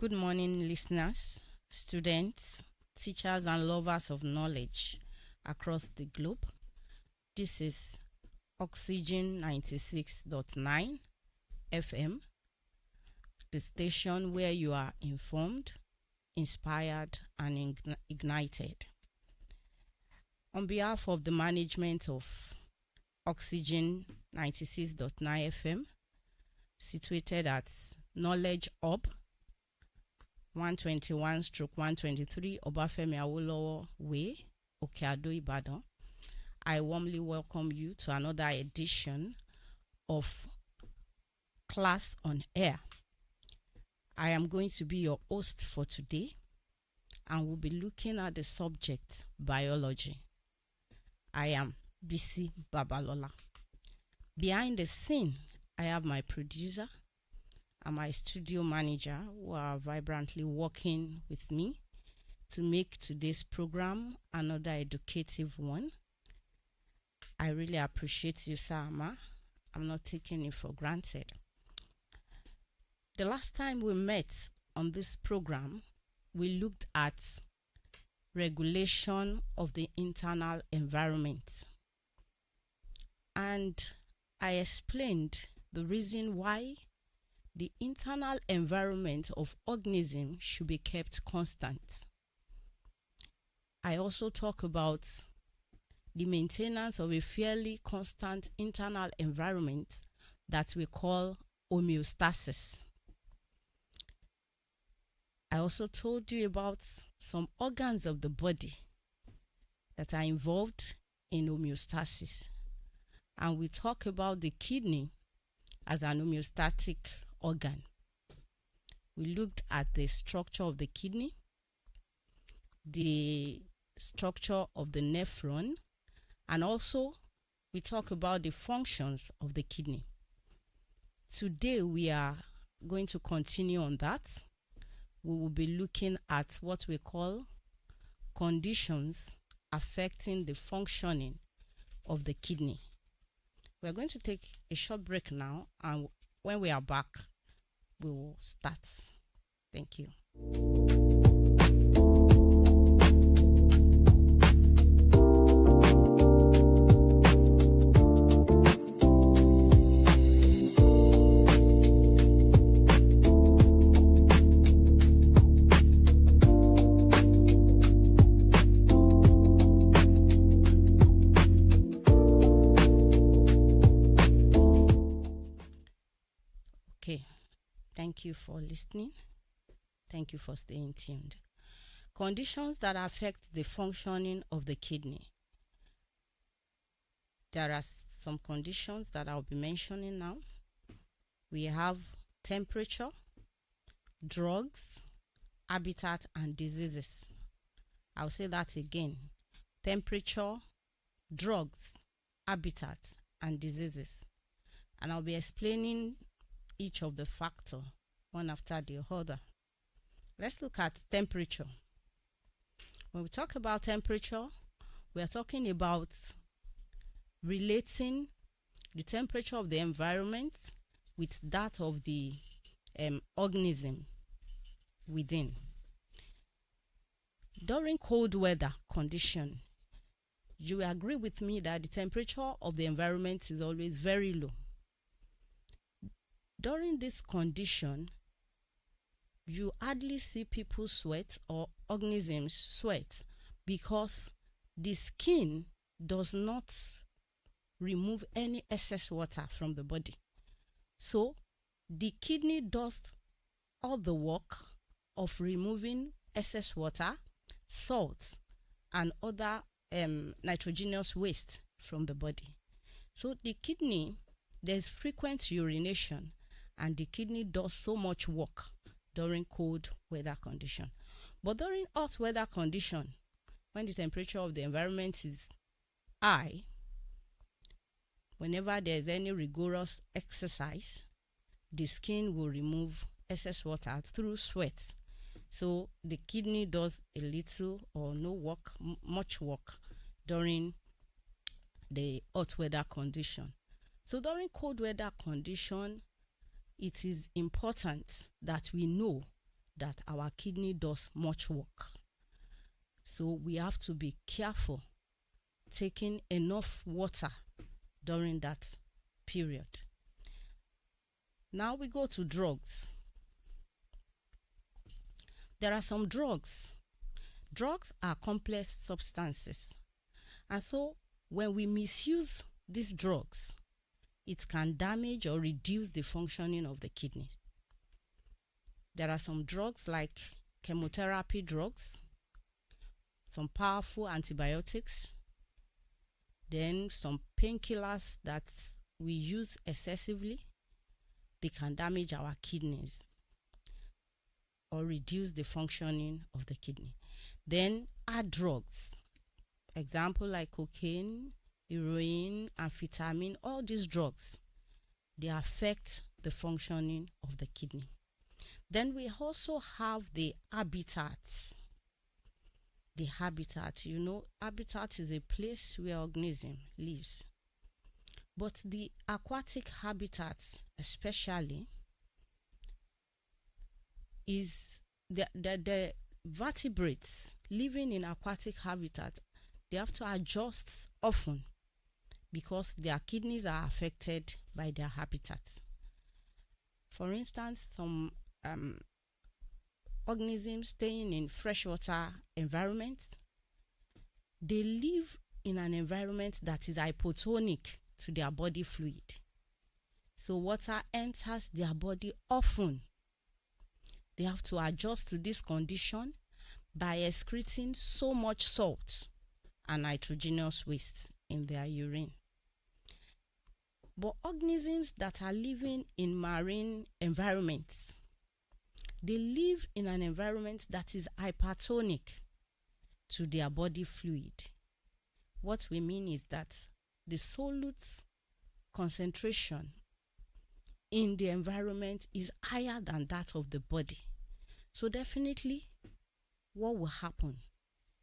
Good morning, listeners, students, teachers, and lovers of knowledge across the globe. This is Oxygen 96.9 FM, the station where you are informed, inspired, and ignited. On behalf of the management of Oxygen 96.9 FM, situated at Knowledge Hub, 121/123 Obafemi Awolowo Way, Okeado, Ibadan, I warmly welcome you to another edition of Class on Air. I am going to be your host for today, and we'll be looking at the subject biology. I am BISI BABALOLA. Behind the scene, I have my producer and my studio manager who are vibrantly working with me to make today's program another educative one. I really appreciate you, Sama. I'm not taking it for granted. The last time we met on this program, we looked at regulation of the internal environment. And I explained the reason why the internal environment of organisms should be kept constant. I also talk about the maintenance of a fairly constant internal environment that we call homeostasis. I also told you about some organs of the body that are involved in homeostasis. And we talk about the kidney as an homeostatic organ. We looked at the structure of the kidney, the structure of the nephron, and also we talk about the functions of the kidney. Today we are going to continue on that. We will be looking at what we call conditions affecting the functioning of the kidney. We're going to take a short break now, and when we are back, we will start. Thank you. Okay, thank you for listening. Thank you for staying tuned. Conditions that affect the functioning of the kidney. There are some conditions that I'll be mentioning now. We have temperature, drugs, habitat, and diseases. I'll say that again. Temperature, drugs, habitat, and diseases. And I'll be explaining each of the factors one after the other. Let's look at temperature. When we talk about temperature, we are talking about relating the temperature of the environment with that of the organism within. During cold weather condition, you will agree with me that the temperature of the environment is always very low. During this condition, you hardly see people sweat or organisms sweat because the skin does not remove any excess water from the body. So the kidney does all the work of removing excess water, salts, and other nitrogenous waste from the body. So the kidney, there's frequent urination, and the kidney does so much work during cold weather condition. But during hot weather condition, when the temperature of the environment is high, whenever there is any rigorous exercise, the skin will remove excess water through sweat. So the kidney does a little or no work, much work during the hot weather condition. So during cold weather condition, it is important that we know that our kidney does much work. So we have to be careful taking enough water during that period. Now we go to drugs. There are some drugs. Drugs are complex substances. And so when we misuse these drugs, it can damage or reduce the functioning of the kidney. There are some drugs like chemotherapy drugs, some powerful antibiotics, then some painkillers that we use excessively. They can damage our kidneys or reduce the functioning of the kidney. Then hard drugs, example like cocaine, heroin, amphetamine, all these drugs, they affect the functioning of the kidney. Then we also have the habitats. The habitat, habitat is a place where organism lives. But the aquatic habitats especially is the vertebrates living in aquatic habitat. They have to adjust often because their kidneys are affected by their habitats. For instance, some organisms staying in freshwater environments, they live in an environment that is hypotonic to their body fluid. So water enters their body often. They have to adjust to this condition by excreting so much salt and nitrogenous waste in their urine. But organisms that are living in marine environments, they live in an environment that is hypertonic to their body fluid. What we mean is that the solute concentration in the environment is higher than that of the body. So definitely what will happen